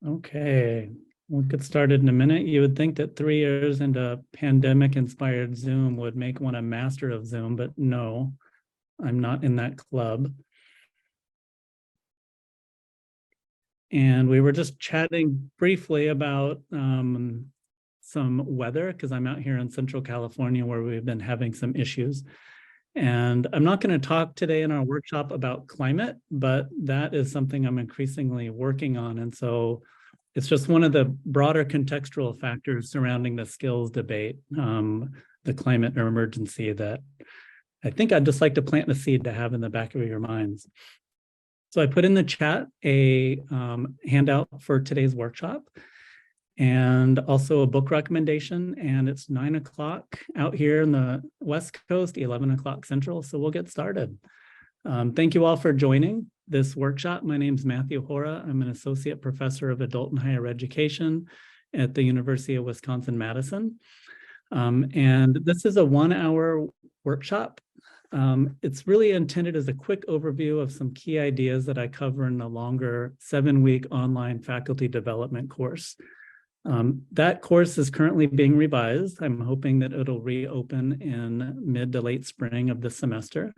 Okay, we'll get started in a minute. You would think that 3 years into pandemic-inspired Zoom would make one a master of Zoom, but no, I'm not in that club. And we were just chatting briefly about some weather, because I'm out here in Central California where we've been having some issues. And I'm not going to talk today in our workshop about climate, but that is something I'm increasingly working on. And so it's just one of the broader contextual factors surrounding the skills debate, the climate emergency, that I think I'd just like to plant the seed to have in the back of your minds. So I put in the chat a handout for today's workshop, and also a book recommendation, and it's 9 o'clock out here in the West Coast, 11 o'clock Central, so we'll get started. Thank you all for joining this workshop. My name is Matthew Hora. I'm an associate professor of adult and higher education at the University of Wisconsin-Madison. And this is a 1-hour workshop. It's really intended as a quick overview of some key ideas that I cover in the longer 7-week online faculty development course. That course is currently being revised. I'm hoping that it'll reopen in mid to late spring of this semester.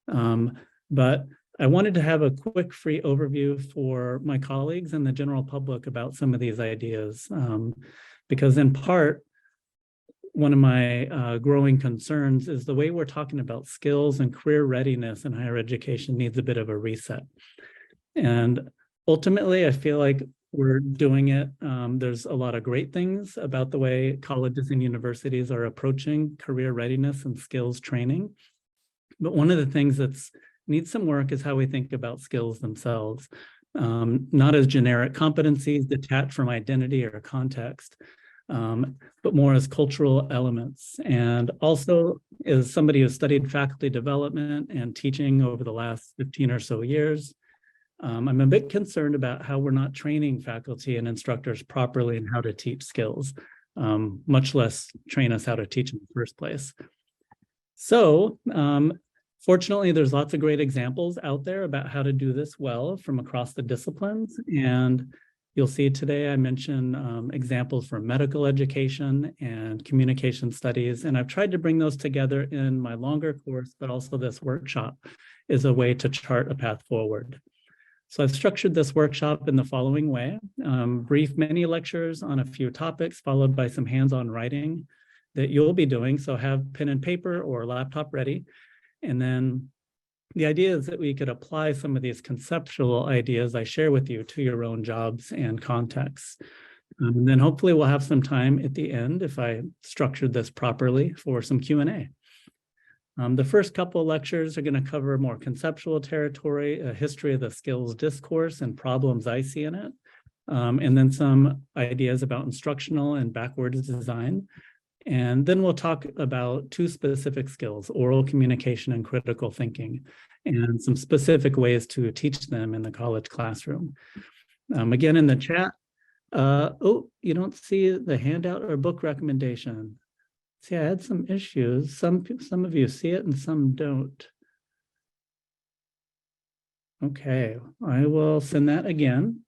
But I wanted to have a quick free overview for my colleagues and the general public about some of these ideas, because in part, one of my growing concerns is the way we're talking about skills and career readiness in higher education needs a bit of a reset. And ultimately, I feel like we're doing it. There's a lot of great things about the way colleges and universities are approaching career readiness and skills training. But one of the things that needs some work is how we think about skills themselves, not as generic competencies detached from identity or context, but more as cultural elements. And also, as somebody who studied faculty development and teaching over the last 15 or so years, I'm a bit concerned about how we're not training faculty and instructors properly in how to teach skills, much less train us how to teach in the first place. So fortunately, there's lots of great examples out there about how to do this well from across the disciplines. And you'll see today I mention examples from medical education and communication studies. And I've tried to bring those together in my longer course, but also this workshop is a way to chart a path forward. So I've structured this workshop in the following way: brief mini lectures on a few topics, followed by some hands-on writing that you'll be doing. So have pen and paper or laptop ready. And then the idea is that we could apply some of these conceptual ideas I share with you to your own jobs and contexts. And then hopefully we'll have some time at the end, if I structured this properly, for some Q&A. The first couple of lectures are going to cover more conceptual territory, a history of the skills discourse and problems I see in it, and then some ideas about instructional and backwards design. And then we'll talk about 2 specific skills: oral communication and critical thinking, and some specific ways to teach them in the college classroom. Again, in the chat, oh, you don't see the handout or book recommendation. See, I had some issues. Some of you see it and some don't. Okay, I will send that again.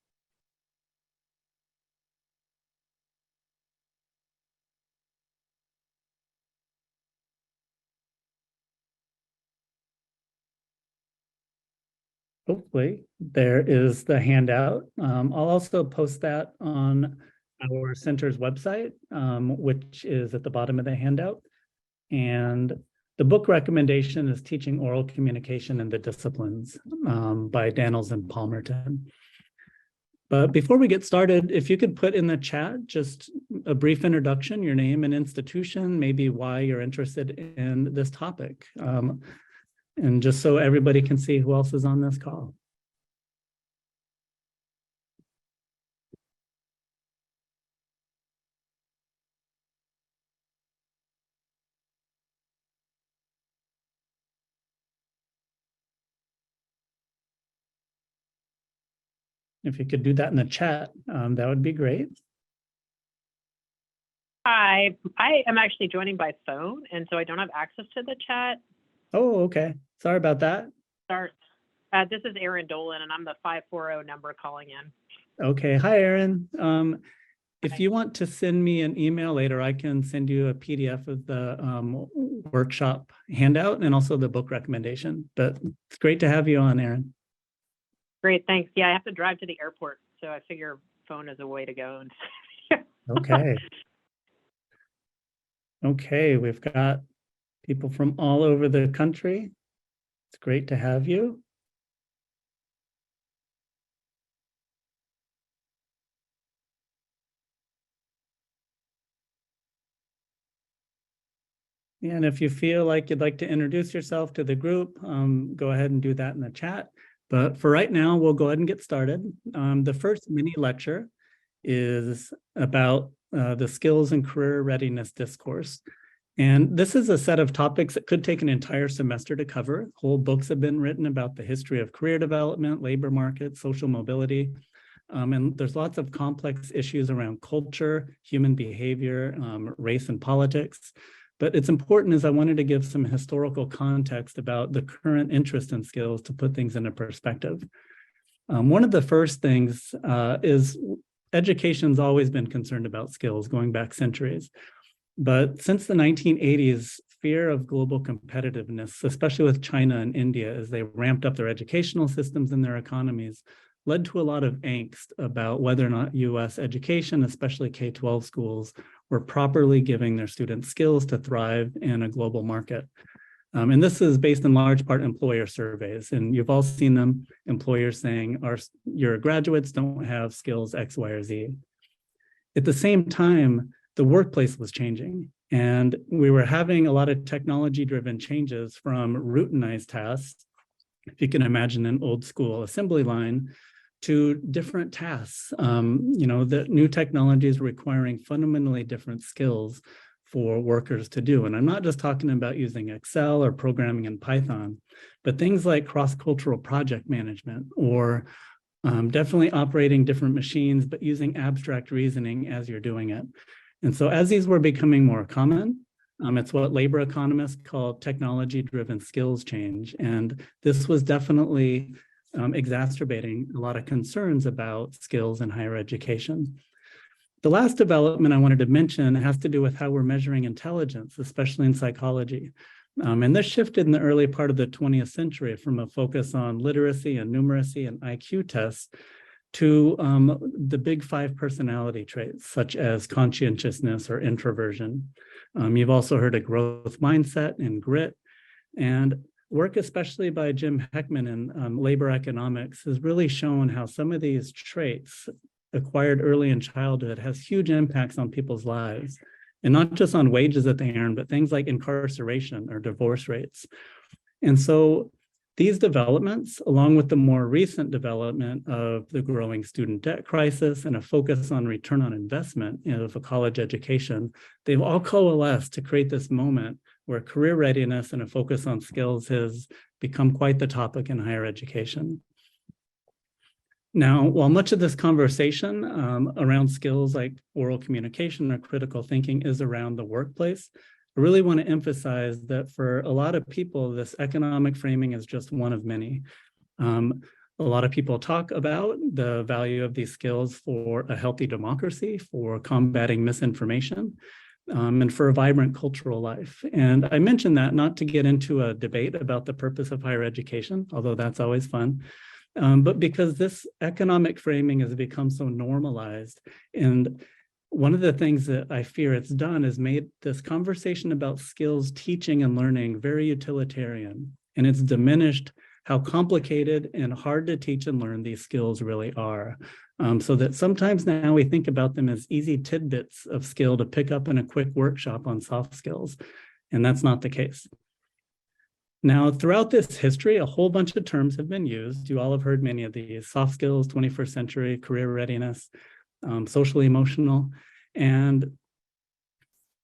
Hopefully, there is the handout. I'll also post that on our center's website, which is at the bottom of the handout. And the book recommendation is Teaching Oral Communication in the Disciplines by Daniels and Palmerton. But before we get started, if you could put in the chat just a brief introduction, your name and institution, maybe why you're interested in this topic. And just so everybody can see who else is on this call. If you could do that in the chat, that would be great. Hi, I am actually joining by phone, and so I don't have access to the chat. Oh, okay. Sorry about that. This is Erin Dolan, and I'm the 540 number calling in. Okay, hi, Aaron. If Hi. you want to send me an email later, I can send you a PDF of the workshop handout and also the book recommendation. But it's great to have you on, Aaron. Great, thanks. Yeah, I have to drive to the airport, so I figure phone is a way to go. Okay. Okay, we've got people from all over the country. It's great to have you. And if you feel like you'd like to introduce yourself to the group, go ahead and do that in the chat. But for right now, we'll go ahead and get started. The first mini lecture is about the skills and career readiness discourse. And this is a set of topics that could take an entire semester to cover. Whole books have been written about the history of career development, labor market, social mobility. And there's lots of complex issues around culture, human behavior, race and politics. But it's important as I wanted to give some historical context about the current interest in skills to put things into perspective. One of the first things is education's always been concerned about skills going back centuries. But since the 1980s, fear of global competitiveness, especially with China and India, as they ramped up their educational systems and their economies, led to a lot of angst about whether or not US education, especially K-12 schools, were properly giving their students skills to thrive in a global market. And this is based in large part employer surveys. And you've all seen them, employers saying, your graduates don't have skills X, Y, or Z. At the same time, the workplace was changing. And we were having a lot of technology-driven changes from routinized tasks, if you can imagine an old school assembly line, to different tasks. The new technologies requiring fundamentally different skills for workers to do. And I'm not just talking about using Excel or programming in Python, but things like cross-cultural project management or definitely operating different machines, but using abstract reasoning as you're doing it. And so as these were becoming more common, it's what labor economists call technology-driven skills change. And this was definitely exacerbating a lot of concerns about skills in higher education. The last development I wanted to mention has to do with how we're measuring intelligence, especially in psychology. And this shifted in the early part of the 20th century from a focus on literacy and numeracy and IQ tests to the big 5 personality traits, such as conscientiousness or introversion. You've also heard of growth mindset and grit. And work, especially by Jim Heckman in labor economics, has really shown how some of these traits acquired early in childhood has huge impacts on people's lives. And not just on wages that they earn, but things like incarceration or divorce rates. And so these developments, along with the more recent development of the growing student debt crisis and a focus on return on investment of a college education, they've all coalesced to create this moment where career readiness and a focus on skills has become quite the topic in higher education. Now, while much of this conversation around skills like oral communication or critical thinking is around the workplace, I really want to emphasize that for a lot of people, this economic framing is just one of many. A lot of people talk about the value of these skills for a healthy democracy, for combating misinformation, and for a vibrant cultural life. And I mention that not to get into a debate about the purpose of higher education, although that's always fun, but because this economic framing has become so normalized. And one of the things that I fear it's done is made this conversation about skills, teaching, and learning very utilitarian. And it's diminished how complicated and hard to teach and learn these skills really are. So that sometimes now we think about them as easy tidbits of skill to pick up in a quick workshop on soft skills. And that's not the case. Now, throughout this history, a whole bunch of terms have been used. You all have heard many of these: soft skills, 21st century, career readiness, social emotional. And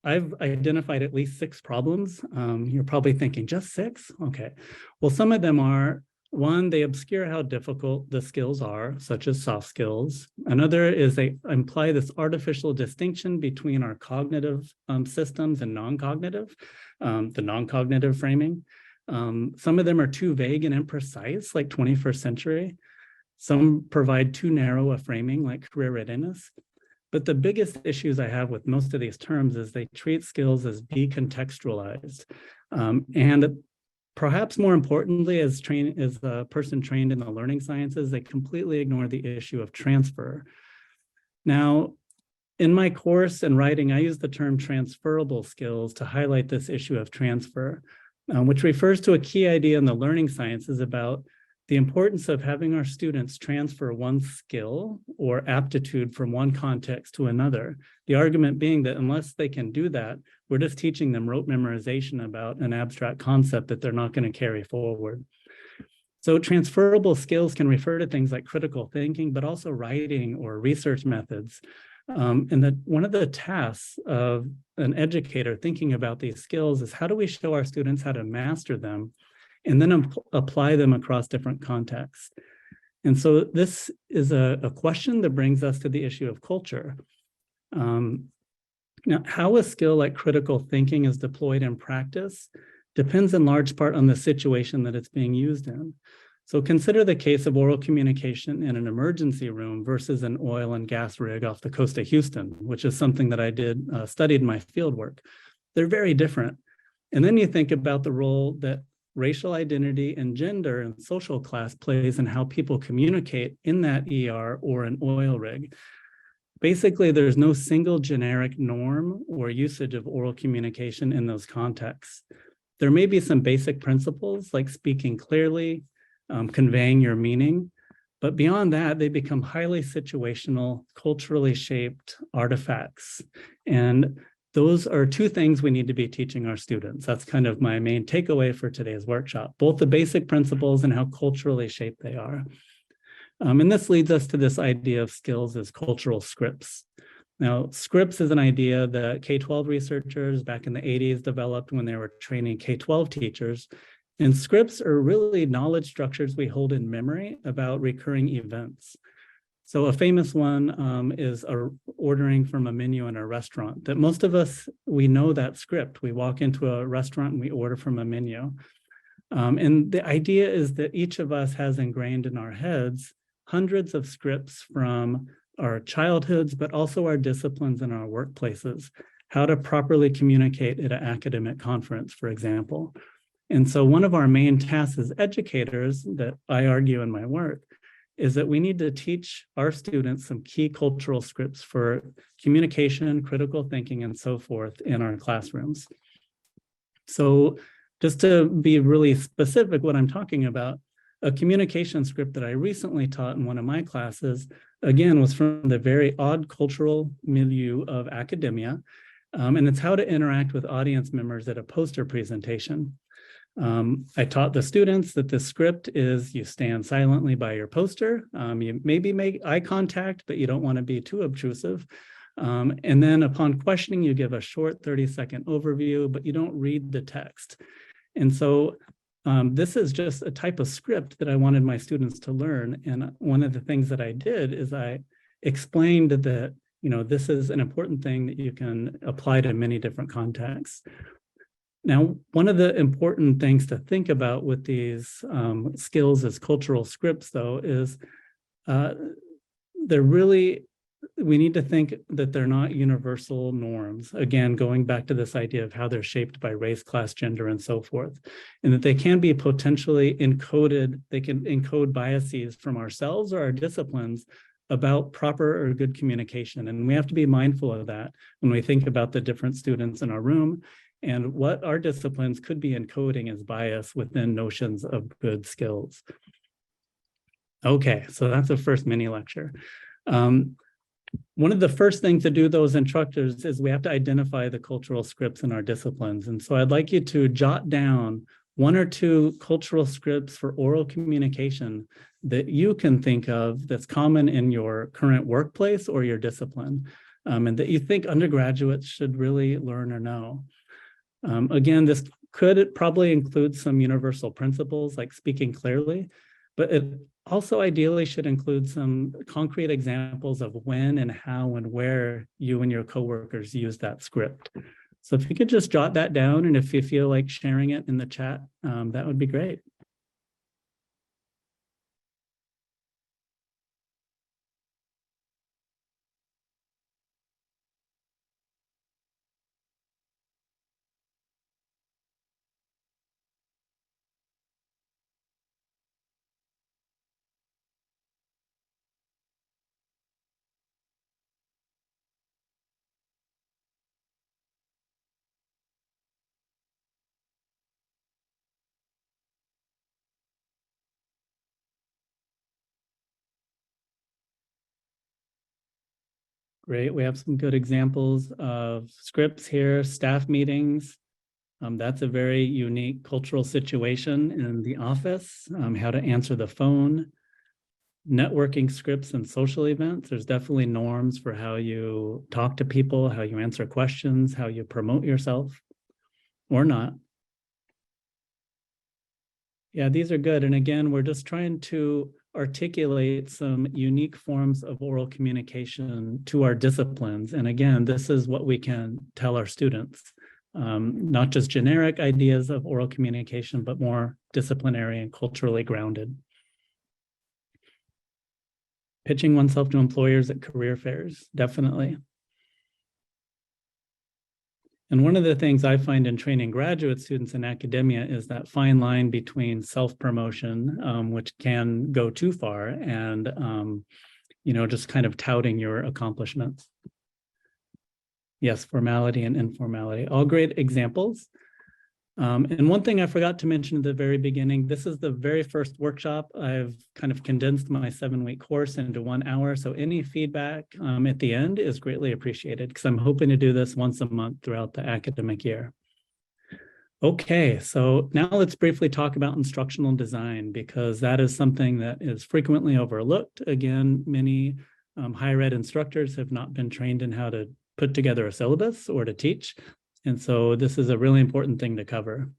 I've identified at least 6 problems. You're probably thinking, just 6? Okay. Well, some of them are, one, they obscure how difficult the skills are, such as soft skills. Another is they imply this artificial distinction between our cognitive systems and non-cognitive, the non-cognitive framing. Some of them are too vague and imprecise, like 21st century. Some provide too narrow a framing, like career readiness. But the biggest issues I have with most of these terms is they treat skills as decontextualized. And perhaps more importantly, as a person trained in the learning sciences, they completely ignore the issue of transfer. Now, in my course and writing, I use the term transferable skills to highlight this issue of transfer, which refers to a key idea in the learning sciences about the importance of having our students transfer one skill or aptitude from one context to another. The argument being that unless they can do that, we're just teaching them rote memorization about an abstract concept that they're not going to carry forward. So transferable skills can refer to things like critical thinking, but also writing or research methods. And that one of the tasks of an educator thinking about these skills is how do we show our students how to master them and then apply them across different contexts. And so this is a question that brings us to the issue of culture. Now, how a skill like critical thinking is deployed in practice depends in large part on the situation that it's being used in. So consider the case of oral communication in an emergency room versus an oil and gas rig off the coast of Houston, which is something that I studied in my fieldwork. They're very different. And then you think about the role that racial identity and gender and social class plays in how people communicate in that ER or an oil rig. Basically, there's no single generic norm or usage of oral communication in those contexts. There may be some basic principles like speaking clearly, conveying your meaning, but beyond that, they become highly situational, culturally shaped artifacts. And those are two things we need to be teaching our students. That's kind of my main takeaway for today's workshop, both the basic principles and how culturally shaped they are. And this leads us to this idea of skills as cultural scripts. Now, scripts is an idea that K-12 researchers back in the 80s developed when they were training K-12 teachers. And scripts are really knowledge structures we hold in memory about recurring events. So a famous one is ordering from a menu in a restaurant that most of us, we know that script. We walk into a restaurant and we order from a menu. And the idea is that each of us has ingrained in our heads hundreds of scripts from our childhoods, but also our disciplines in our workplaces, how to properly communicate at an academic conference, for example. And so one of our main tasks as educators that I argue in my work is that we need to teach our students some key cultural scripts for communication, critical thinking, and so forth in our classrooms. So just to be really specific what I'm talking about, a communication script that I recently taught in one of my classes, again, was from the very odd cultural milieu of academia, and it's how to interact with audience members at a poster presentation. I taught the students that the script is you stand silently by your poster. You maybe make eye contact, but you don't want to be too obtrusive. And then upon questioning, you give a short 30-second overview, but you don't read the text. And so this is just a type of script that I wanted my students to learn. And one of the things that I did is I explained that, this is an important thing that you can apply to many different contexts. Now, one of the important things to think about with these skills as cultural scripts, though, is we need to think that they're not universal norms. Again, going back to this idea of how they're shaped by race, class, gender, and so forth, and that they can be potentially encoded, they can encode biases from ourselves or our disciplines about proper or good communication. And we have to be mindful of that when we think about the different students in our room and what our disciplines could be encoding as bias within notions of good skills. Okay, so that's the first mini lecture. One of the first things to do, though, as instructors, is we have to identify the cultural scripts in our disciplines. And so I'd like you to jot down one or two cultural scripts for oral communication that you can think of that's common in your current workplace or your discipline, and that you think undergraduates should really learn or know. Again, this could probably include some universal principles like speaking clearly, but it also ideally should include some concrete examples of when and how and where you and your coworkers use that script. So if you could just jot that down, and if you feel like sharing it in the chat, that would be great. Great. We have some good examples of scripts here, staff meetings. That's a very unique cultural situation in the office, how to answer the phone, networking scripts and social events. There's definitely norms for how you talk to people, how you answer questions, how you promote yourself or not. Yeah, these are good. And again, we're just trying to articulate some unique forms of oral communication to our disciplines. And again, this is what we can tell our students, not just generic ideas of oral communication, but more disciplinary and culturally grounded. Pitching oneself to employers at career fairs, definitely. And one of the things I find in training graduate students in academia is that fine line between self-promotion, which can go too far, and just kind of touting your accomplishments. Yes, formality and informality, all great examples. And one thing I forgot to mention at the very beginning, this is the very first workshop. I've kind of condensed my 7-week course into 1 hour. So any feedback at the end is greatly appreciated because I'm hoping to do this once a month throughout the academic year. Okay, so now let's briefly talk about instructional design because that is something that is frequently overlooked. Again, many higher ed instructors have not been trained in how to put together a syllabus or to teach. And so this is a really important thing to cover.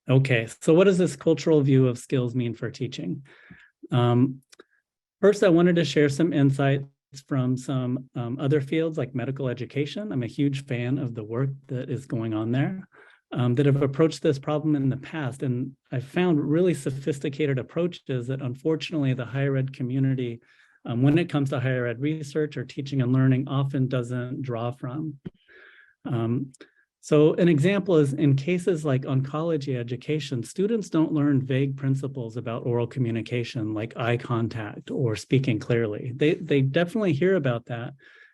Okay, so what does this cultural view of skills mean for teaching? First, I wanted to share some insights from some other fields like medical education. I'm a huge fan of the work that is going on there that have approached this problem in the past. And I've found really sophisticated approaches that unfortunately the higher ed community when it comes to higher ed research or teaching and learning often doesn't draw from. So an example is in cases like oncology education, students don't learn vague principles about oral communication like eye contact or speaking clearly. They definitely hear about that,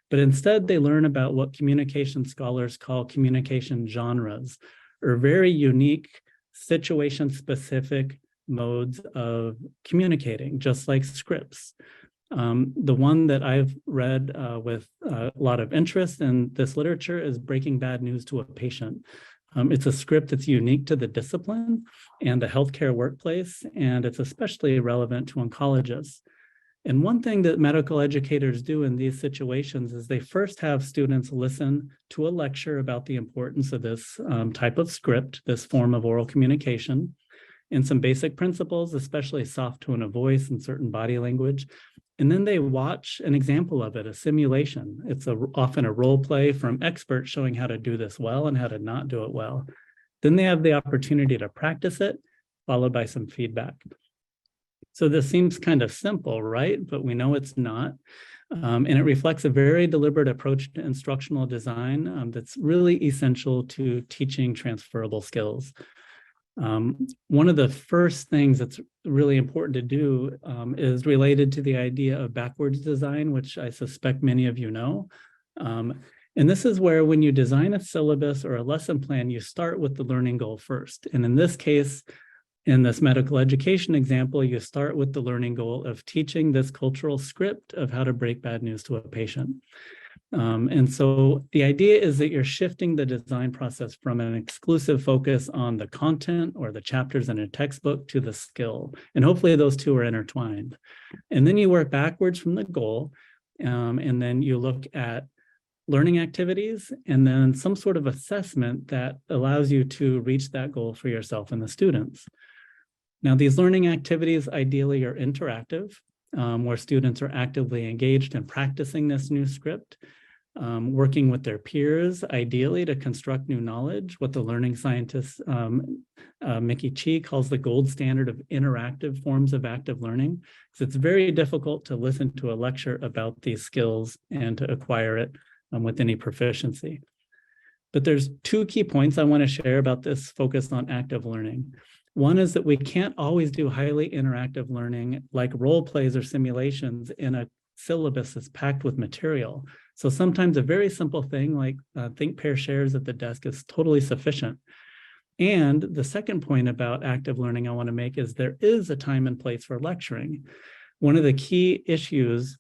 but instead they learn about what communication scholars call communication genres, or very unique situation-specific modes of communicating, just like scripts. The one that I've read with a lot of interest in this literature is Breaking Bad News to a Patient. It's a script that's unique to the discipline and the healthcare workplace, and it's especially relevant to oncologists. And one thing that medical educators do in these situations is they first have students listen to a lecture about the importance of this type of script, this form of oral communication, and some basic principles, especially soft tone of voice and certain body language. And then they watch an example of it, a simulation. It's often a role play from experts showing how to do this well and how to not do it well. Then they have the opportunity to practice it, followed by some feedback. So this seems kind of simple, right? But we know it's not. And it reflects a very deliberate approach to instructional design that's really essential to teaching transferable skills. One of the first things that's really important to do is related to the idea of backwards design, which I suspect many of you know. And this is where when you design a syllabus or a lesson plan, you start with the learning goal first. And in this case, in this medical education example, you start with the learning goal of teaching this cultural script of how to break bad news to a patient. And so the idea is that you're shifting the design process from an exclusive focus on the content or the chapters in a textbook to the skill. And hopefully those two are intertwined. And then you work backwards from the goal, and then you look at learning activities and then some sort of assessment that allows you to reach that goal for yourself and the students. Now, these learning activities ideally are interactive, where students are actively engaged in practicing this new script, working with their peers, ideally to construct new knowledge, what the learning scientist Mickey Chi calls the gold standard of interactive forms of active learning. Because it's very difficult to listen to a lecture about these skills and to acquire it with any proficiency. But there's 2 key points I want to share about this focus on active learning. One is that we can't always do highly interactive learning like role plays or simulations in a syllabus that's packed with material. So sometimes a very simple thing like think, pair, shares at the desk is totally sufficient. And the second point about active learning I want to make is there is a time and place for lecturing. One of the key issues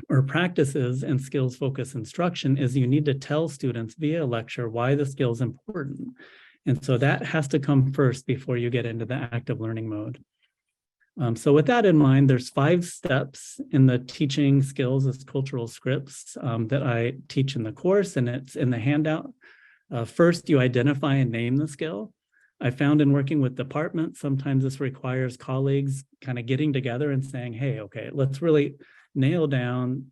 or practices and skills-focused instruction is you need to tell students via lecture why the skill is important. And so that has to come first before you get into the active learning mode. So with that in mind, there's 5 steps in the teaching skills as cultural scripts that I teach in the course, and it's in the handout. First, you identify and name the skill. I found in working with departments, sometimes this requires colleagues kind of getting together and saying, hey, okay, let's really nail down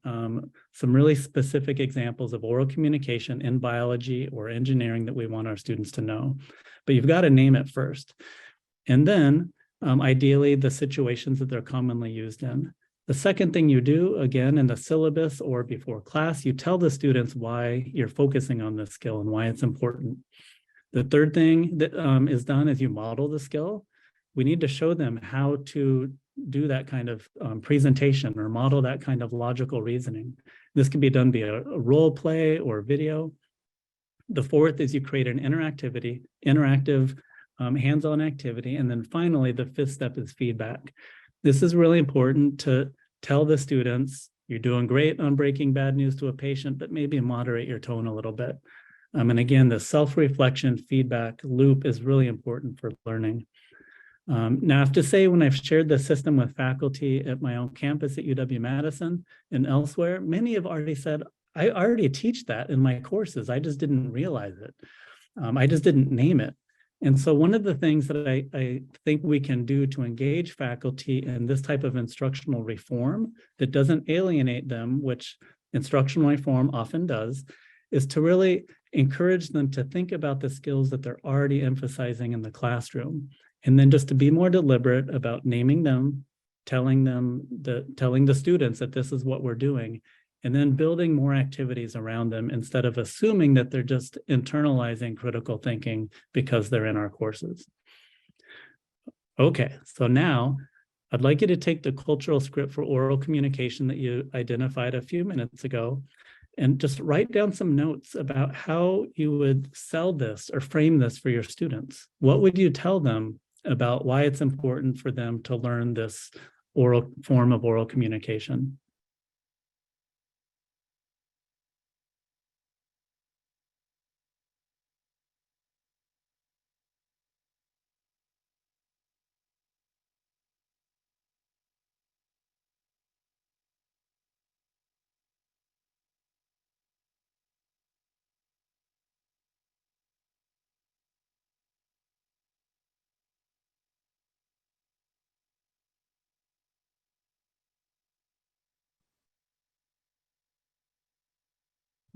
some really specific examples of oral communication in biology or engineering that we want our students to know. But you've got to name it first. And then ideally the situations that they're commonly used in. The second thing you do, again, in the syllabus or before class, you tell the students why you're focusing on this skill and why it's important. The third thing that is done is you model the skill. We need to show them how to do that kind of presentation or model that kind of logical reasoning. This can be done via a role play or video. The fourth is you create an interactive hands-on activity. And then finally, the fifth step is feedback. This is really important to tell the students, you're doing great on breaking bad news to a patient, but maybe moderate your tone a little bit. And again, the self-reflection feedback loop is really important for learning. Now, I have to say, when I've shared the system with faculty at my own campus at UW-Madison and elsewhere, many have already said, I already teach that in my courses. I just didn't realize it. I just didn't name it. And so one of the things that I think we can do to engage faculty in this type of instructional reform that doesn't alienate them, which instructional reform often does, is to really encourage them to think about the skills that they're already emphasizing in the classroom. And then just to be more deliberate about naming them, telling the students that this is what we're doing, and then building more activities around them instead of assuming that they're just internalizing critical thinking because they're in our courses. Okay, so now I'd like you to take the cultural script for oral communication that you identified a few minutes ago and just write down some notes about how you would sell this or frame this for your students. What would you tell them about why it's important for them to learn this oral form of oral communication?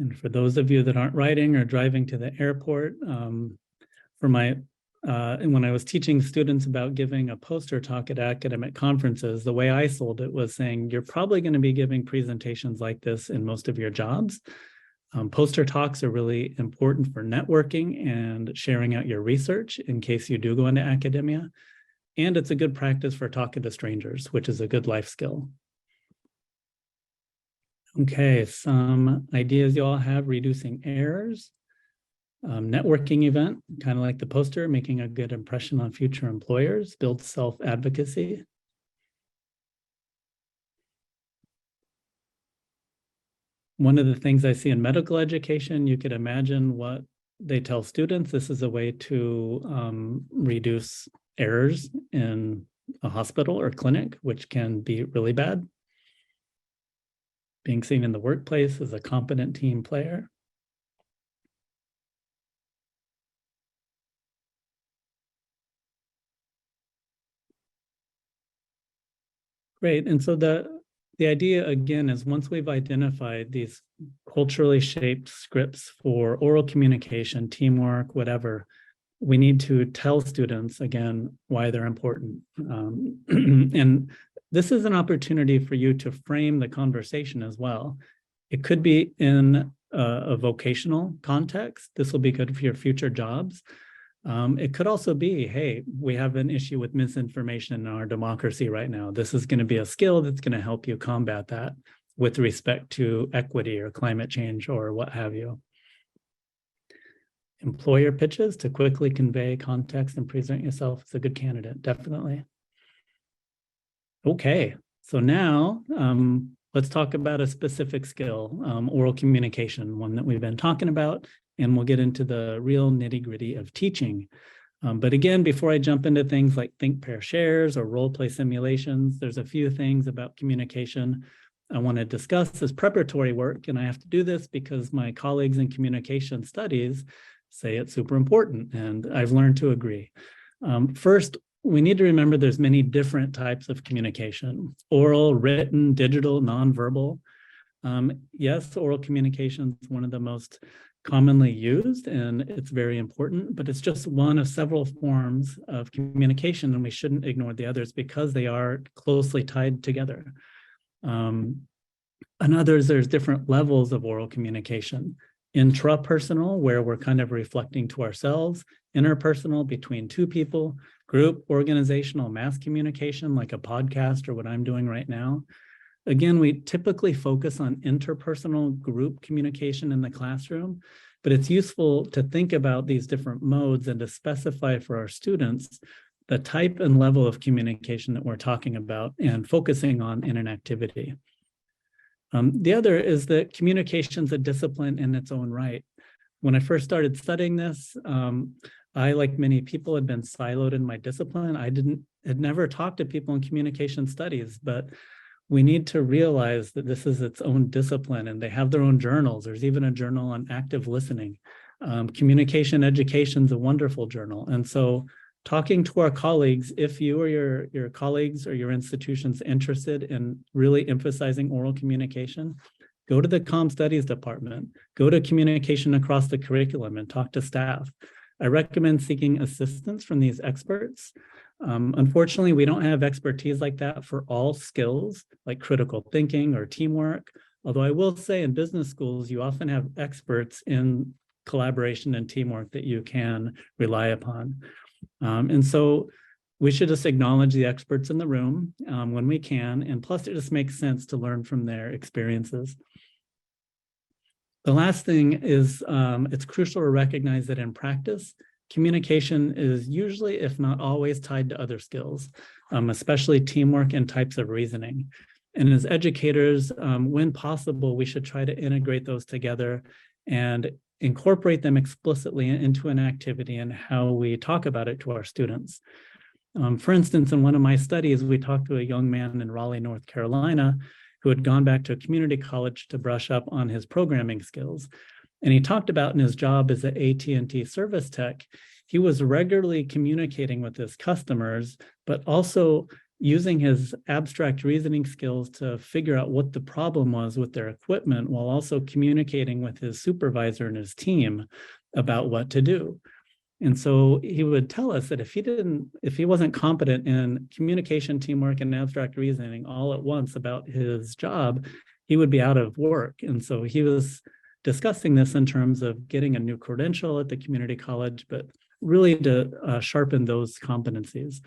And for those of you that aren't writing or driving to the airport, and when I was teaching students about giving a poster talk at academic conferences, the way I sold it was saying, you're probably going to be giving presentations like this in most of your jobs. Poster talks are really important for networking and sharing out your research in case you do go into academia. And it's a good practice for talking to strangers, which is a good life skill. Okay, some ideas you all have: reducing errors, networking event, kind of like the poster, making a good impression on future employers, build self-advocacy. One of the things I see in medical education, you could imagine what they tell students. This is a way to reduce errors in a hospital or clinic, which can be really bad. Being seen in the workplace as a competent team player. Great. And so the idea, again, is once we've identified these culturally shaped scripts for oral communication, teamwork, whatever, we need to tell students, again, why they're important. And this is an opportunity for you to frame the conversation as well. It could be in a vocational context. This will be good for your future jobs. It could also be, hey, we have an issue with misinformation in our democracy right now. This is going to be a skill that's going to help you combat that with respect to equity or climate change or what have you. Employer pitches to quickly convey context and present yourself as a good candidate, definitely. Okay, so now let's talk about a specific skill, oral communication, one that we've been talking about, and we'll get into the real nitty-gritty of teaching. But again, before I jump into things like think, pair, shares or role play simulations, there's a few things about communication I want to discuss as preparatory work. And I have to do this because my colleagues in communication studies say it's super important, and I've learned to agree. First, we need to remember there's many different types of communication: oral, written, digital, nonverbal. Yes, oral communication is one of the most commonly used, and it's very important, but it's just one of several forms of communication, and we shouldn't ignore the others because they are closely tied together. And others, there's different levels of oral communication: intrapersonal, where we're kind of reflecting to ourselves; interpersonal, between two people; group, organizational, mass communication, like a podcast or what I'm doing right now. Again, we typically focus on interpersonal group communication in the classroom, but it's useful to think about these different modes and to specify for our students the type and level of communication that we're talking about and focusing on in an activity. The other is that communication is a discipline in its own right. When I first started studying this, I, like many people, had been siloed in my discipline. I had never talked to people in communication studies, but we need to realize that this is its own discipline, and they have their own journals. There's even a journal on active listening. Communication education is a wonderful journal. And so talking to our colleagues, if you or your colleagues or your institution's interested in really emphasizing oral communication, go to the Comm Studies department, go to communication across the curriculum and talk to staff. I recommend seeking assistance from these experts. Unfortunately, we don't have expertise like that for all skills, like critical thinking or teamwork. Although I will say in business schools, you often have experts in collaboration and teamwork that you can rely upon. And so we should just acknowledge the experts in the room when we can. And plus, it just makes sense to learn from their experiences. The last thing is it's crucial to recognize that in practice, communication is usually, if not always, tied to other skills, especially teamwork and types of reasoning. And as educators, when possible, we should try to integrate those together and incorporate them explicitly into an activity and how we talk about it to our students. For instance, in one of my studies, we talked to a young man in Raleigh, North Carolina, who had gone back to a community college to brush up on his programming skills. And he talked about in his job as an AT&T service tech, he was regularly communicating with his customers, but also using his abstract reasoning skills to figure out what the problem was with their equipment, while also communicating with his supervisor and his team about what to do. And so he would tell us that if he wasn't competent in communication, teamwork, and abstract reasoning all at once about his job, he would be out of work. And so he was discussing this in terms of getting a new credential at the community college, but really to sharpen those competencies.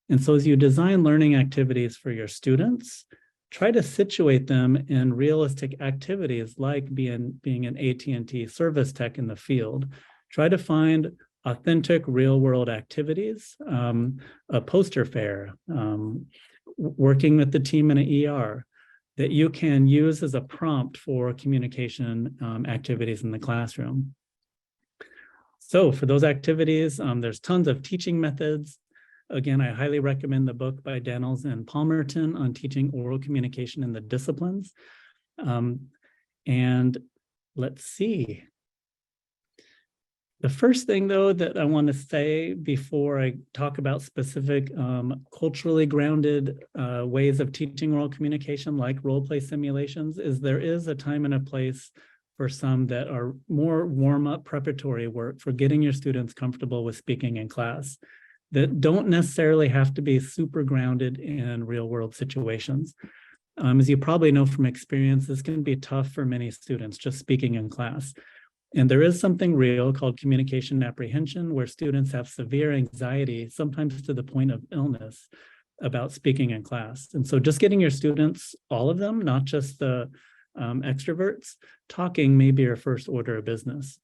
And so as you design learning activities for your students, try to situate them in realistic activities like being an AT&T service tech in the field. Try to find authentic real-world activities, a poster fair, working with the team in an ER that you can use as a prompt for communication activities in the classroom. So for those activities, there's tons of teaching methods. Again, I highly recommend the book by Daniels and Palmerton on teaching oral communication in the disciplines. And let's see. The first thing, though, that I want to say before I talk about specific culturally grounded ways of teaching oral communication, like role play simulations, is there is a time and a place for some that are more warm-up preparatory work for getting your students comfortable with speaking in class that don't necessarily have to be super grounded in real-world situations. As you probably know from experience, this can be tough for many students just speaking in class. And there is something real called communication apprehension, where students have severe anxiety, sometimes to the point of illness, about speaking in class. And so just getting your students, all of them, not just the extroverts, talking may be your first order of business.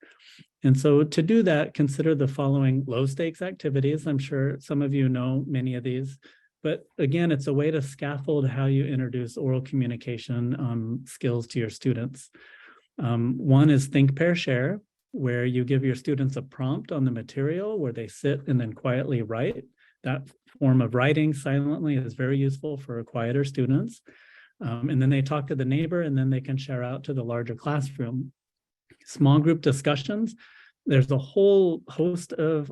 And so to do that, consider the following low stakes activities. I'm sure some of you know many of these. But again, it's a way to scaffold how you introduce oral communication skills to your students. One is think, pair, share, where you give your students a prompt on the material where they sit and then quietly write. That form of writing silently is very useful for quieter students. And then they talk to the neighbor, and then they can share out to the larger classroom. Small group discussions. There's a whole host of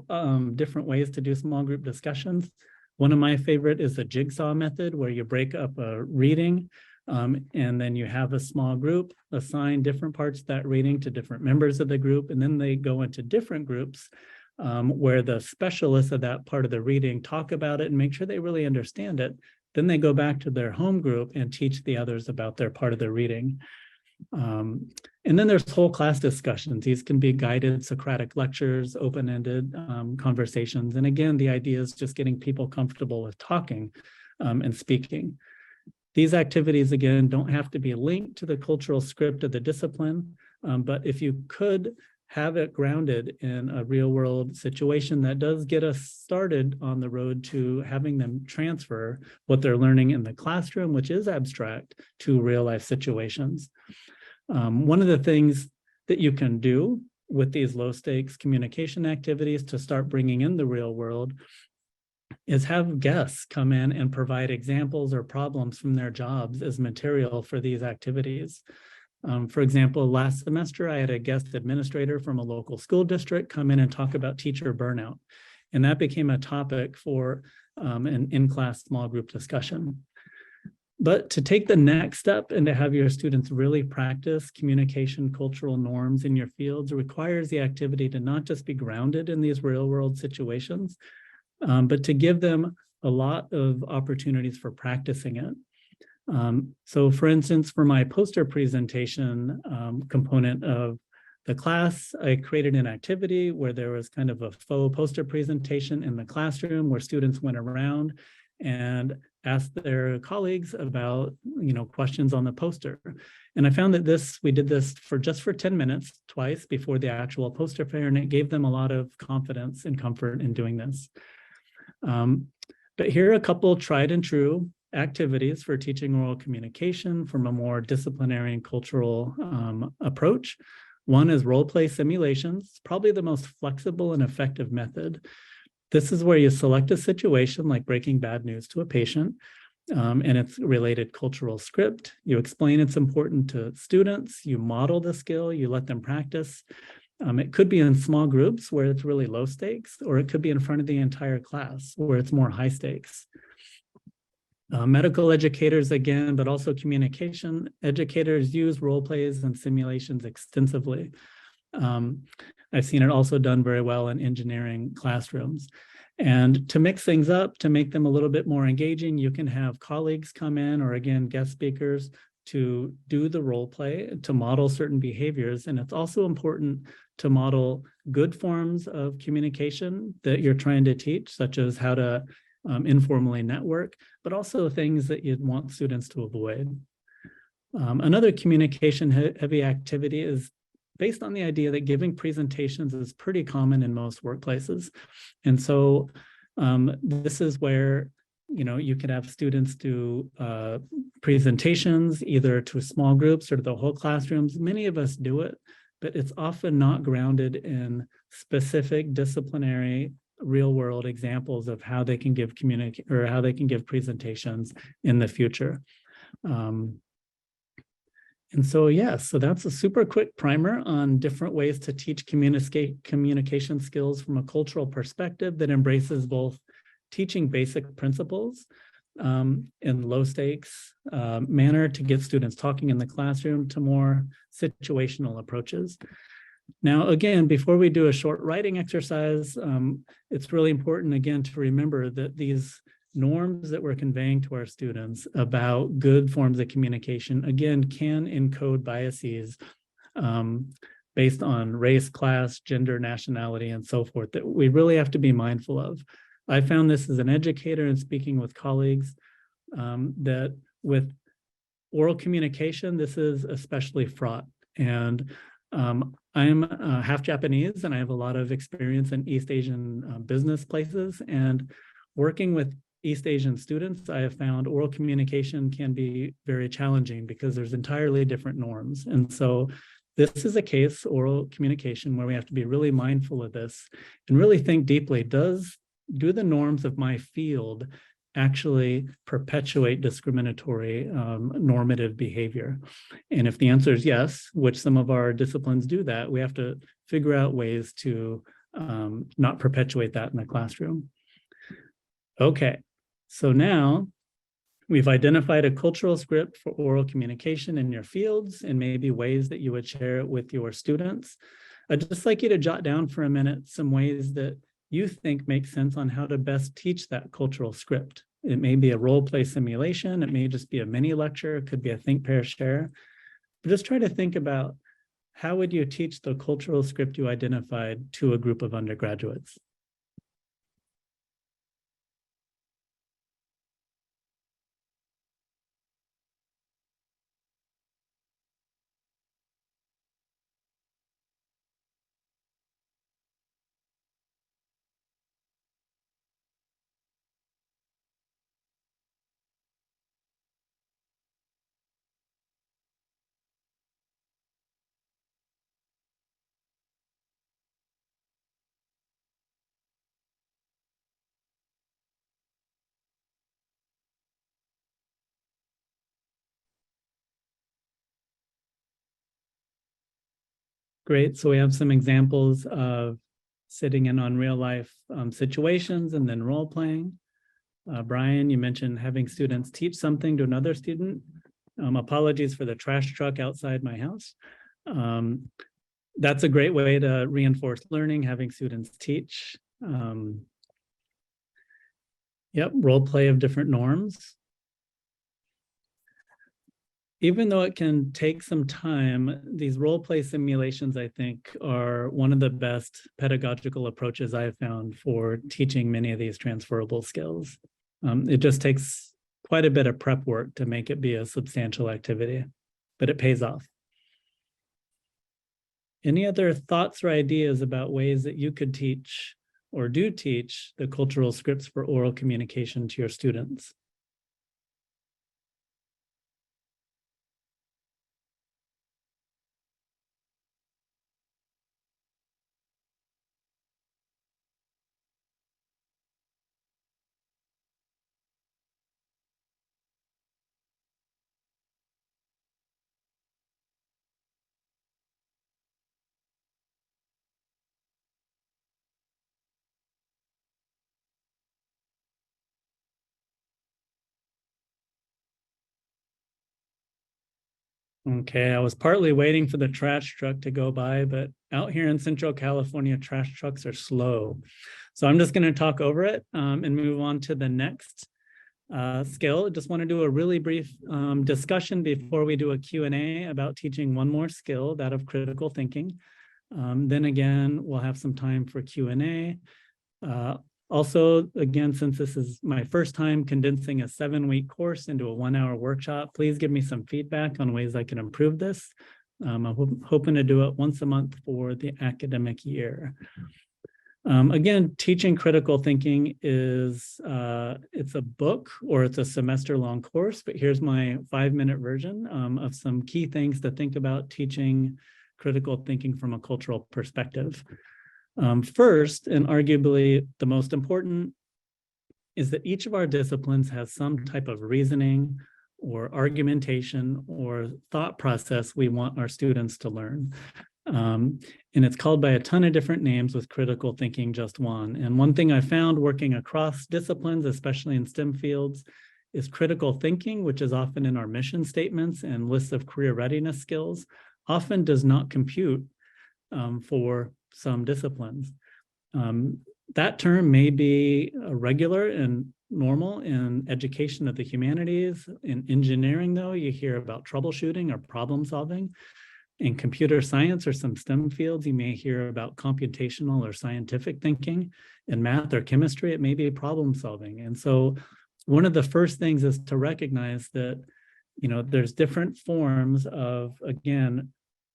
different ways to do small group discussions. One of my favorite is the jigsaw method, where you break up a reading and then you have a small group assign different parts of that reading to different members of the group, and then they go into different groups where the specialists of that part of the reading talk about it and make sure they really understand it. Then they go back to their home group and teach the others about their part of the reading. And then there's whole class discussions. These can be guided Socratic lectures, open-ended conversations. And again, the idea is just getting people comfortable with talking and speaking. These activities, again, don't have to be linked to the cultural script of the discipline, but if you could have it grounded in a real-world situation, that does get us started on the road to having them transfer what they're learning in the classroom, which is abstract, to real-life situations. One of the things that you can do with these low-stakes communication activities to start bringing in the real world is have guests come in and provide examples or problems from their jobs as material for these activities. For example, last semester, I had a guest administrator from a local school district come in and talk about teacher burnout. And that became a topic for an in-class small group discussion. But to take the next step and to have your students really practice communication cultural norms in your fields requires the activity to not just be grounded in these real world situations, but to give them a lot of opportunities for practicing it. So for instance, for my poster presentation component of the class, I created an activity where there was kind of a faux poster presentation in the classroom where students went around and asked their colleagues about, questions on the poster. And I found that we did this for just 10 minutes, twice before the actual poster fair, and it gave them a lot of confidence and comfort in doing this. But here are a couple tried and true activities for teaching oral communication from a more disciplinary and cultural approach. One is role play simulations, probably the most flexible and effective method. This is where you select a situation like breaking bad news to a patient and its related cultural script. You explain it's important to students, you model the skill, you let them practice. It could be in small groups where it's really low stakes, or it could be in front of the entire class where it's more high stakes. Medical educators, again, but also communication educators use role plays and simulations extensively. I've seen it also done very well in engineering classrooms. And to mix things up, to make them a little bit more engaging, you can have colleagues come in, or again, guest speakers, to do the role play, to model certain behaviors. And it's also important to model good forms of communication that you're trying to teach, such as how to informally network, but also things that you'd want students to avoid. Another communication heavy activity is based on the idea that giving presentations is pretty common in most workplaces. And so this is where you could have students do presentations either to small groups or to the whole classrooms. Many of us do it, but it's often not grounded in specific disciplinary real world examples of how they can give presentations in the future. And so, so that's a super quick primer on different ways to teach communication skills from a cultural perspective that embraces both teaching basic principles in low stakes manner to get students talking in the classroom to more situational approaches. Now, again, before we do a short writing exercise, it's really important, again, to remember that these norms that we're conveying to our students about good forms of communication, again, can encode biases based on race, class, gender, nationality, and so forth that we really have to be mindful of. I found this as an educator and speaking with colleagues that with oral communication, this is especially fraught. And I'm half Japanese, and I have a lot of experience in East Asian business places, and working with East Asian students, I have found oral communication can be very challenging because there's entirely different norms. And so this is a case, oral communication, where we have to be really mindful of this and really think deeply. Do the norms of my field actually perpetuate discriminatory normative behavior? And if the answer is yes, which some of our disciplines do that, we have to figure out ways to not perpetuate that in the classroom. Okay, so now we've identified a cultural script for oral communication in your fields and maybe ways that you would share it with your students. I'd just like you to jot down for a minute some ways that you think make sense on how to best teach that cultural script. It may be a role play simulation. It may just be a mini lecture. It could be a think, pair, share. But just try to think about, how would you teach the cultural script you identified to a group of undergraduates? Great. So we have some examples of sitting in on real life situations and then role playing. Brian, you mentioned having students teach something to another student. Apologies for the trash truck outside my house. That's a great way to reinforce learning, having students teach. Yep, role play of different norms. Even though it can take some time, these role play simulations, I think, are one of the best pedagogical approaches I've found for teaching many of these transferable skills. It just takes quite a bit of prep work to make it be a substantial activity, but it pays off. Any other thoughts or ideas about ways that you could teach or do teach the cultural scripts for oral communication to your students? Okay, I was partly waiting for the trash truck to go by, but out here in Central California, trash trucks are slow. So I'm just going to talk over it and move on to the next skill. I just want to do a really brief discussion before we do a Q&A about teaching one more skill, that of critical thinking. Then again, we'll have some time for Q&A. Also, again, since this is my first time condensing a 7-week course into a 1-hour workshop, please give me some feedback on ways I can improve this. I'm hoping to do it once a month for the academic year. Again, teaching critical thinking is, it's a book or it's a semester-long course, but here's my 5-minute version of some key things to think about teaching critical thinking from a cultural perspective. First, and arguably the most important, is that each of our disciplines has some type of reasoning or argumentation or thought process we want our students to learn. And it's called by a ton of different names, with critical thinking just one. And one thing I found working across disciplines, especially in STEM fields, is critical thinking, which is often in our mission statements and lists of career readiness skills, often does not compute for some disciplines. That term may be regular and normal in education of the humanities. In engineering, though, you hear about troubleshooting or problem solving. In computer science or some STEM fields, you may hear about computational or scientific thinking. In math or chemistry, it may be problem solving. And so one of the first things is to recognize that, there's different forms of, again,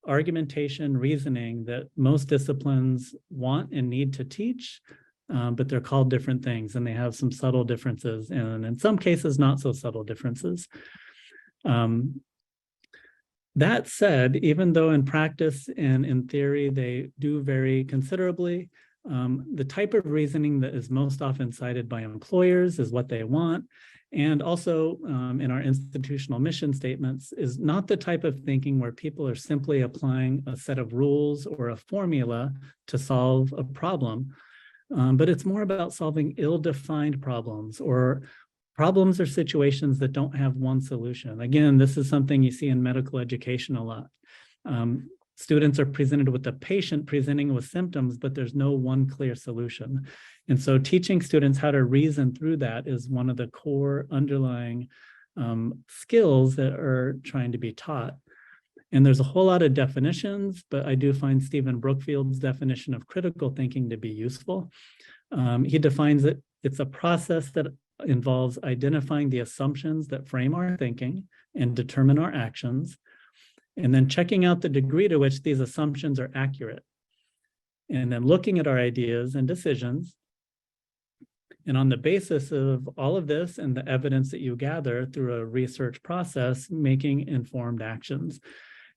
argumentation, reasoning that most disciplines want and need to teach, but they're called different things, and they have some subtle differences, and in some cases, not so subtle differences. That said, even though in practice and in theory they do vary considerably, the type of reasoning that is most often cited by employers is what they want. And also in our institutional mission statements is not the type of thinking where people are simply applying a set of rules or a formula to solve a problem, but it's more about solving ill-defined problems or problems or situations that don't have one solution. Again, this is something you see in medical education a lot. Students are presented with a patient presenting with symptoms, but there's no one clear solution. And so teaching students how to reason through that is one of the core underlying skills that are trying to be taught. And there's a whole lot of definitions, but I do find Stephen Brookfield's definition of critical thinking to be useful. He defines it, it's a process that involves identifying the assumptions that frame our thinking and determine our actions, and then checking out the degree to which these assumptions are accurate, and then looking at our ideas and decisions. And on the basis of all of this and the evidence that you gather through a research process, making informed actions.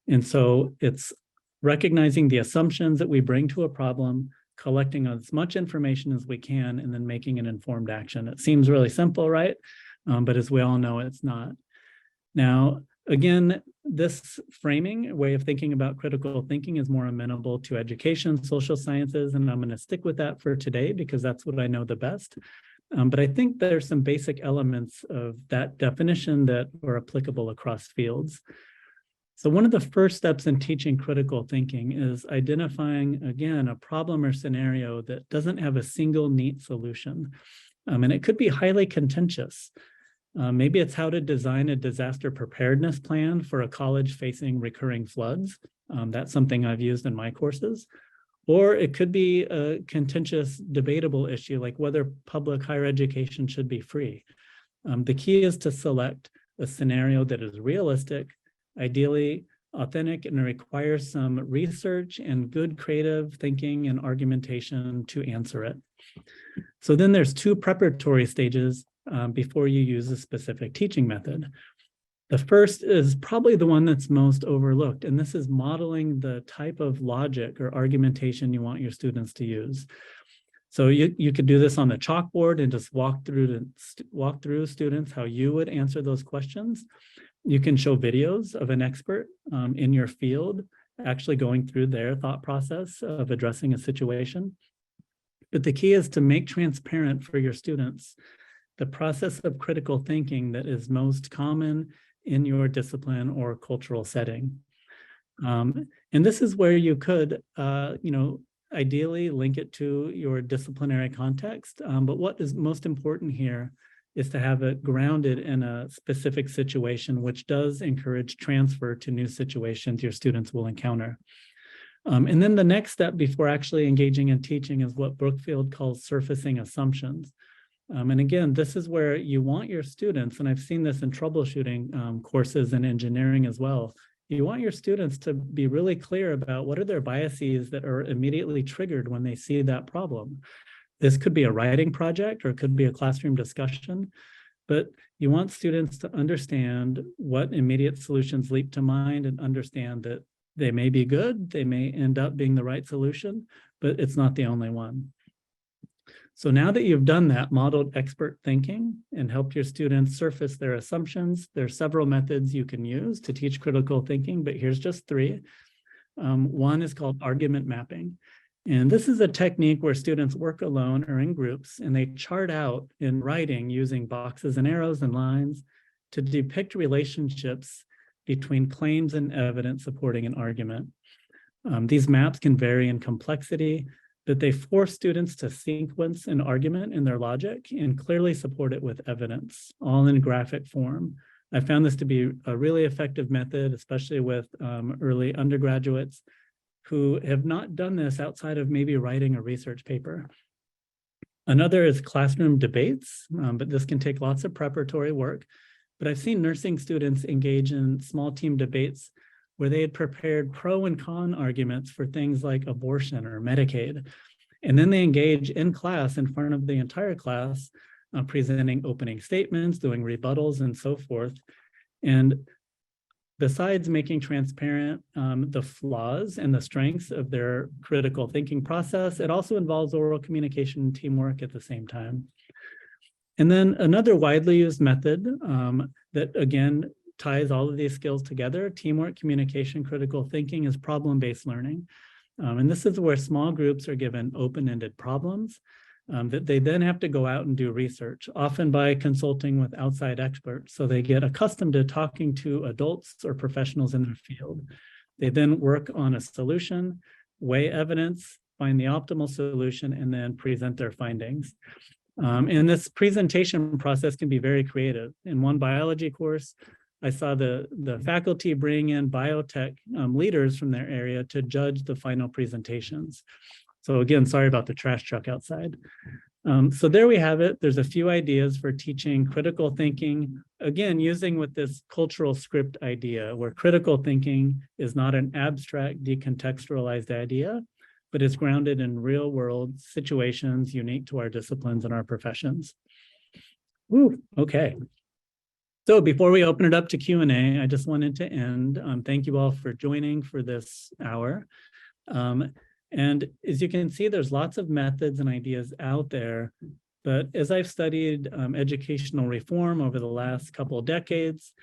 And so it's recognizing the assumptions that we bring to a problem, collecting as much information as we can, and then making an informed action. It seems really simple, right? But as we all know, it's not. Now, again, this framing way of thinking about critical thinking is more amenable to education, social sciences, and I'm going to stick with that for today because that's what I know the best. But I think there's some basic elements of that definition that are applicable across fields. So one of the first steps in teaching critical thinking is identifying, again, a problem or scenario that doesn't have a single neat solution. And it could be highly contentious. Maybe it's how to design a disaster preparedness plan for a college facing recurring floods. That's something I've used in my courses. Or it could be a contentious, debatable issue like whether public higher education should be free. The key is to select a scenario that is realistic, ideally authentic, and requires some research and good creative thinking and argumentation to answer it. So then there's two preparatory stages before you use a specific teaching method. The first is probably the one that's most overlooked, and this is modeling the type of logic or argumentation you want your students to use. So you could do this on the chalkboard and just walk through students how you would answer those questions. You can show videos of an expert in your field actually going through their thought process of addressing a situation. But the key is to make transparent for your students the process of critical thinking that is most common in your discipline or cultural setting. And this is where you could, ideally link it to your disciplinary context. But what is most important here is to have it grounded in a specific situation, which does encourage transfer to new situations your students will encounter. And then the next step before actually engaging in teaching is what Brookfield calls surfacing assumptions. And again, this is where you want your students, and I've seen this in troubleshooting courses in engineering as well, you want your students to be really clear about what are their biases that are immediately triggered when they see that problem. This could be a writing project or it could be a classroom discussion, but you want students to understand what immediate solutions leap to mind and understand that they may be good, they may end up being the right solution, but it's not the only one. So now that you've done that, modeled expert thinking and helped your students surface their assumptions, there are several methods you can use to teach critical thinking, but here's just three. One is called argument mapping. And this is a technique where students work alone or in groups, and they chart out in writing using boxes and arrows and lines to depict relationships between claims and evidence supporting an argument. These maps can vary in complexity, but they force students to sequence an argument in their logic and clearly support it with evidence, all in graphic form. I found this to be a really effective method, especially with early undergraduates who have not done this outside of maybe writing a research paper. Another is classroom debates, but this can take lots of preparatory work. But I've seen nursing students engage in small team debates where they had prepared pro and con arguments for things like abortion or Medicaid. And then they engage in class in front of the entire class, presenting opening statements, doing rebuttals, and so forth. And besides making transparent the flaws and the strengths of their critical thinking process, it also involves oral communication and teamwork at the same time. And then another widely used method that, again, ties all of these skills together, teamwork, communication, critical thinking, is problem-based learning. And this is where small groups are given open-ended problems that they then have to go out and do research, often by consulting with outside experts. So they get accustomed to talking to adults or professionals in their field. They then work on a solution, weigh evidence, find the optimal solution, and then present their findings. And this presentation process can be very creative. In one biology course, I saw the faculty bring in biotech leaders from their area to judge the final presentations. So again, sorry about the trash truck outside. So there we have it. There's a few ideas for teaching critical thinking, again, using with this cultural script idea, where critical thinking is not an abstract, decontextualized idea, but is grounded in real world situations unique to our disciplines and our professions. Ooh, okay. So before we open it up to Q&A, I just wanted to end. Thank you all for joining for this hour. And as you can see, there's lots of methods and ideas out there. But as I've studied educational reform over the last couple of decades,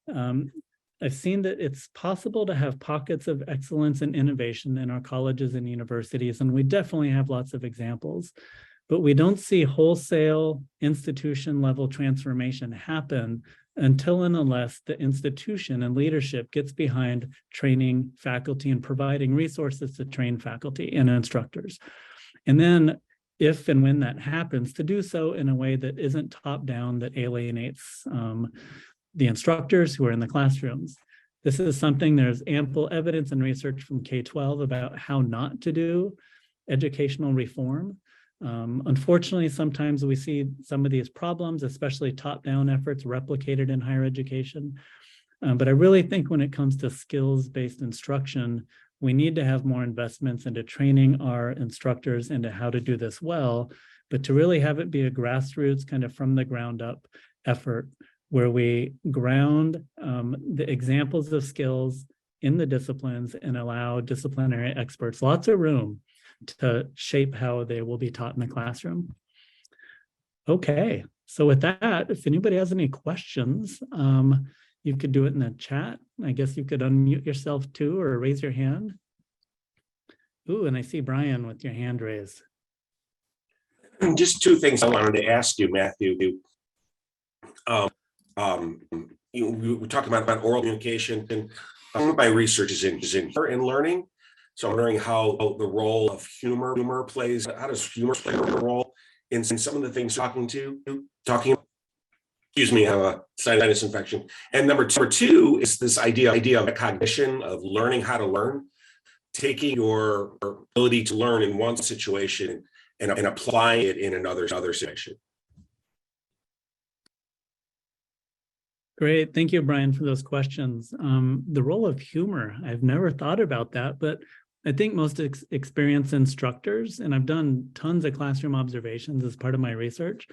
I've seen that it's possible to have pockets of excellence and innovation in our colleges and universities, and we definitely have lots of examples. But we don't see wholesale institution-level transformation happen until and unless the institution and leadership gets behind training faculty and providing resources to train faculty and instructors. And then if and when that happens, to do so in a way that isn't top-down, that alienates the instructors who are in the classrooms. This is something there's ample evidence and research from K-12 about how not to do educational reform. Unfortunately, sometimes we see some of these problems, especially top-down efforts, replicated in higher education. But I really think when it comes to skills-based instruction, we need to have more investments into training our instructors into how to do this well, but to really have it be a grassroots kind of from the ground up effort where we ground the examples of skills in the disciplines and allow disciplinary experts lots of room to shape how they will be taught in the classroom. Okay, so with that, if anybody has any questions, you could do it in the chat. I guess you could unmute yourself too, or raise your hand. Ooh, and I see Brian with your hand raised. Just two things I wanted to ask you, Matthew. We talked about oral communication, and some of my research is in learning. So I'm wondering how the role of humor plays. How does humor play a role in some of the things talking? Excuse me, I have a sinus infection. And number two is this idea of cognition, of learning how to learn, taking your ability to learn in one situation and applying it in another situation. Great, thank you, Brian, for those questions. The role of humor, I've never thought about that, but I think most experienced instructors, and I've done tons of classroom observations as part of my research,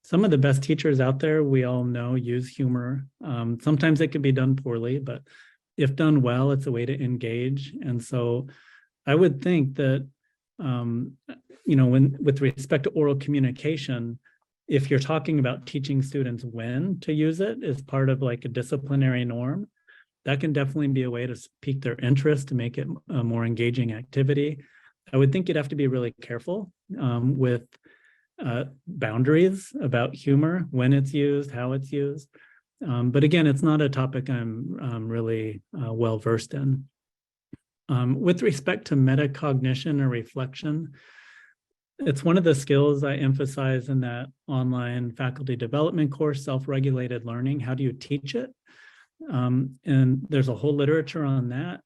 some of the best teachers out there, we all know, use humor. Sometimes it can be done poorly, but if done well, it's a way to engage. And so I would think that, with respect to oral communication, if you're talking about teaching students when to use it as part of like a disciplinary norm, that can definitely be a way to pique their interest, to make it a more engaging activity. I would think you'd have to be really careful with boundaries about humor, when it's used, how it's used. But again, it's not a topic I'm really well-versed in. With respect to metacognition or reflection, it's one of the skills I emphasize in that online faculty development course, self-regulated learning. How do you teach it? And there's a whole literature on that.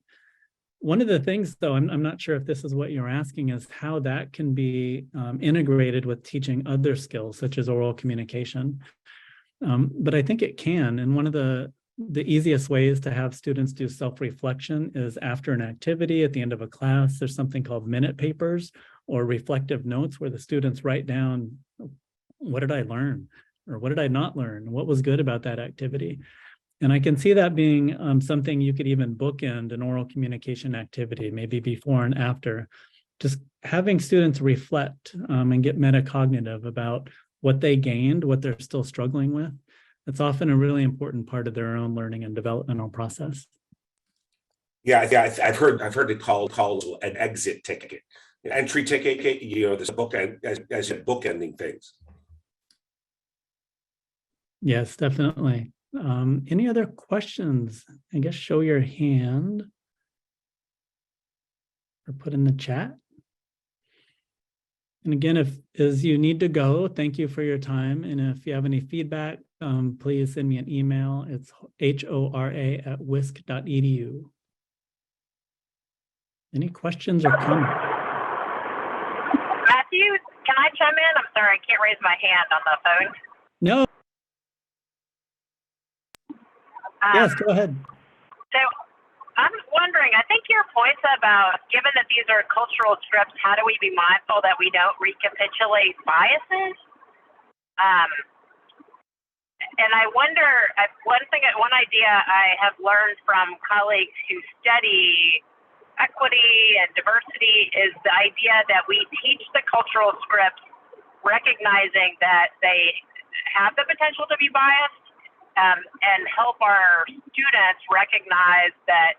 One of the things, though, I'm not sure if this is what you're asking, is how that can be integrated with teaching other skills, such as oral communication. But I think it can. And one of the easiest ways to have students do self-reflection is after an activity, at the end of a class, there's something called minute papers, or reflective notes where the students write down, what did I learn? Or what did I not learn? What was good about that activity? And I can see that being something you could even bookend an oral communication activity, maybe before and after. Just having students reflect and get metacognitive about what they gained, what they're still struggling with. That's often a really important part of their own learning and developmental process. Yeah, I've heard it called an exit ticket, an entry ticket. This book as bookending things. Yes, definitely. Any other questions? I guess show your hand or put in the chat. And again, as you need to go, thank you for your time. And if you have any feedback, please send me an email. It's hora@wisc.edu. Any questions or comments? Matthew, can I chime in? I'm sorry, I can't raise my hand on the phone. No. Yes, go ahead. So I'm wondering, I think your points about, given that these are cultural scripts, how do we be mindful that we don't recapitulate biases? And I wonder, one idea I have learned from colleagues who study equity and diversity is the idea that we teach the cultural scripts recognizing that they have the potential to be biased, and help our students recognize that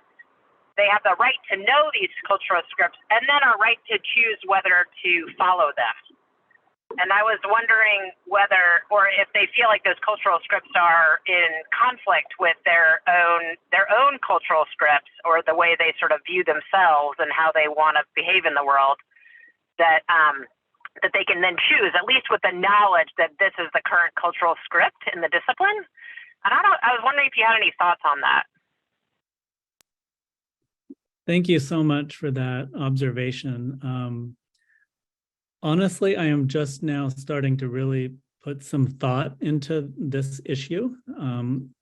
they have the right to know these cultural scripts and then a right to choose whether to follow them. And I was wondering whether, or if they feel like those cultural scripts are in conflict with their own cultural scripts or the way they sort of view themselves and how they want to behave in the world, that they can then choose, at least with the knowledge that this is the current cultural script in the discipline. And I was wondering if you had any thoughts on that. Thank you so much for that observation. Honestly, I am just now starting to really put some thought into this issue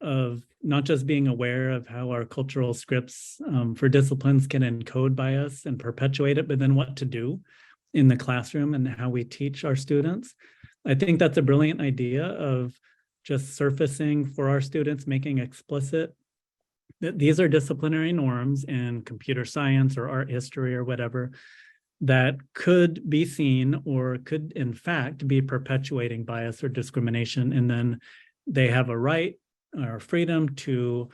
of not just being aware of how our cultural scripts for disciplines can encode bias and perpetuate it, but then what to do in the classroom and how we teach our students. I think that's a brilliant idea of just surfacing for our students, making explicit that these are disciplinary norms in computer science or art history or whatever that could be seen or could in fact be perpetuating bias or discrimination. And then they have a right or freedom to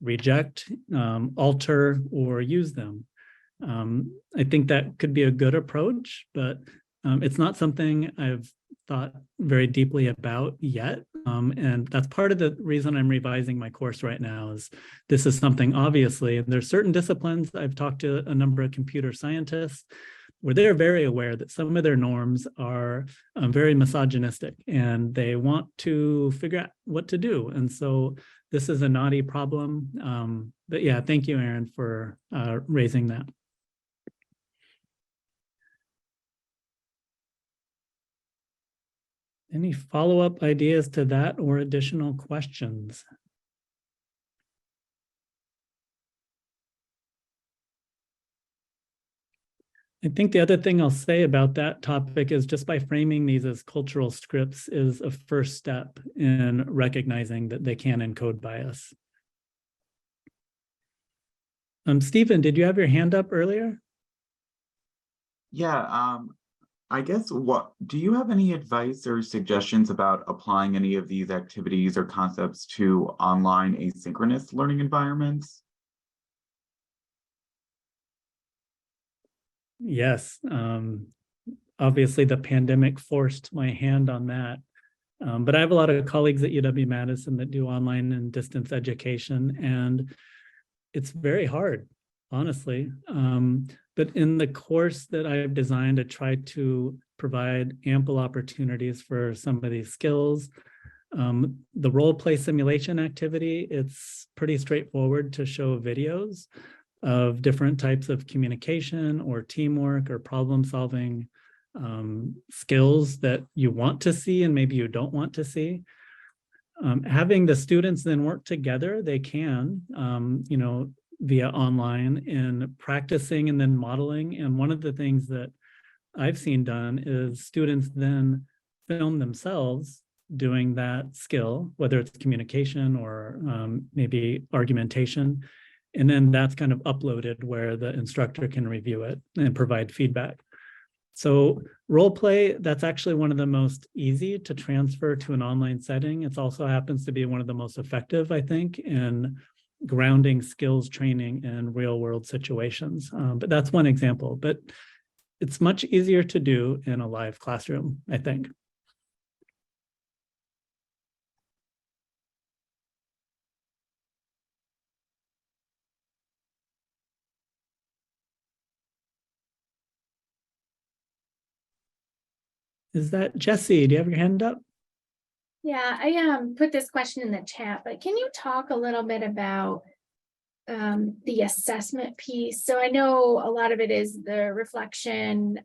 reject, alter, or use them. I think that could be a good approach, but it's not something I've thought very deeply about yet. And that's part of the reason I'm revising my course right now is this is something obviously, and there's certain disciplines, I've talked to a number of computer scientists where they're very aware that some of their norms are very misogynistic and they want to figure out what to do. And so this is a knotty problem. But yeah, thank you, Aaron, for raising that. Any follow-up ideas to that or additional questions? I think the other thing I'll say about that topic is just by framing these as cultural scripts is a first step in recognizing that they can encode bias. Stephen, did you have your hand up earlier? Yeah, I guess do you have any advice or suggestions about applying any of these activities or concepts to online asynchronous learning environments? Yes, obviously the pandemic forced my hand on that. But I have a lot of colleagues at UW-Madison that do online and distance education, and it's very hard, honestly. But in the course that I've designed, I try to provide ample opportunities for some of these skills. The role play simulation activity, it's pretty straightforward to show videos of different types of communication or teamwork or problem solving skills that you want to see and maybe you don't want to see. Having the students then work together, they can, via online and practicing and then modeling. And one of the things that I've seen done is students then film themselves doing that skill, whether it's communication or maybe argumentation. And then that's kind of uploaded where the instructor can review it and provide feedback. So role play, that's actually one of the most easy to transfer to an online setting. It also happens to be one of the most effective, I think, in grounding skills training in real world situations. But that's one example, but it's much easier to do in a live classroom, I think. Is that Jesse? Do you have your hand up? Yeah, I put this question in the chat, but can you talk a little bit about the assessment piece? So I know a lot of it is the reflection,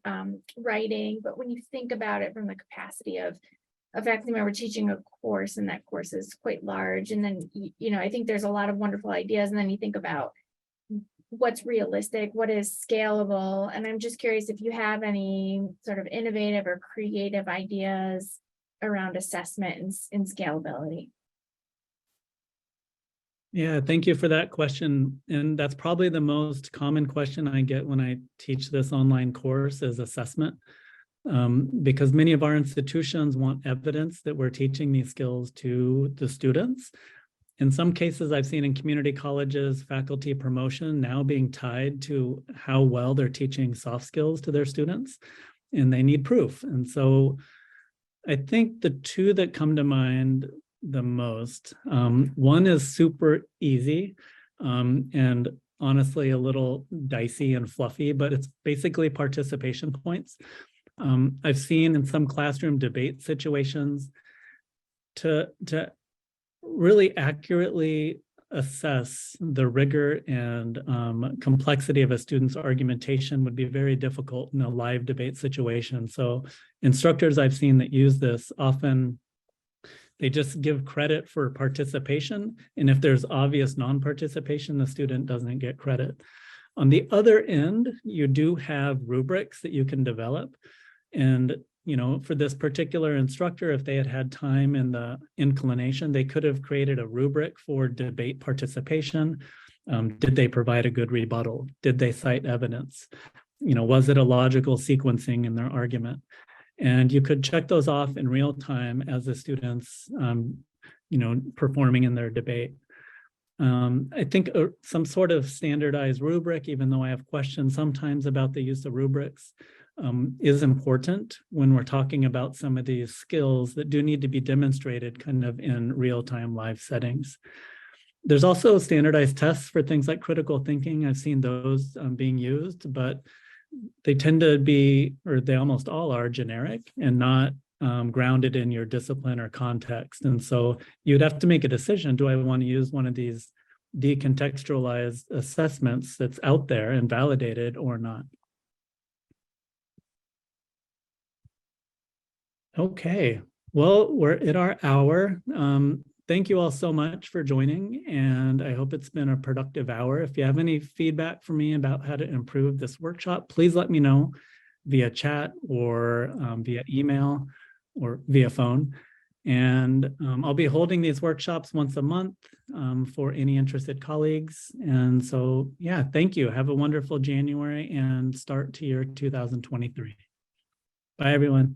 writing, but when you think about it from the capacity of faculty member teaching a course, and that course is quite large, and then you know, I think there's a lot of wonderful ideas, and then you think about what's realistic, what is scalable, and I'm just curious if you have any sort of innovative or creative ideas around assessment and scalability. Yeah, thank you for that question. And that's probably the most common question I get when I teach this online course is assessment. Because many of our institutions want evidence that we're teaching these skills to the students. In some cases, I've seen in community colleges, faculty promotion now being tied to how well they're teaching soft skills to their students, and they need proof. And so I think the two that come to mind the most, one is super easy and honestly a little dicey and fluffy, but it's basically participation points. I've seen in some classroom debate situations to really accurately assess the rigor and complexity of a student's argumentation would be very difficult in a live debate situation. So instructors I've seen that use this often, they just give credit for participation. And if there's obvious non-participation, the student doesn't get credit. On the other end, you do have rubrics that you can develop. And you know, for this particular instructor, if they had had time and the inclination, they could have created a rubric for debate participation. Did they provide a good rebuttal? Did they cite evidence? You know, was it a logical sequencing in their argument? And you could check those off in real time as the students, you know, performing in their debate. I think some sort of standardized rubric, even though I have questions sometimes about the use of rubrics, is important when we're talking about some of these skills that do need to be demonstrated kind of in real-time live settings. There's also standardized tests for things like critical thinking. I've seen those being used, but they tend to be, or they almost all are generic and not grounded in your discipline or context. And so you'd have to make a decision. Do I want to use one of these decontextualized assessments that's out there and validated or not? Okay, well, we're at our hour. Thank you all so much for joining, and I hope it's been a productive hour. If you have any feedback for me about how to improve this workshop, please let me know via chat or via email or via phone. And I'll be holding these workshops once a month for any interested colleagues. And so, yeah, thank you. Have a wonderful January and start to year 2023. Bye, everyone.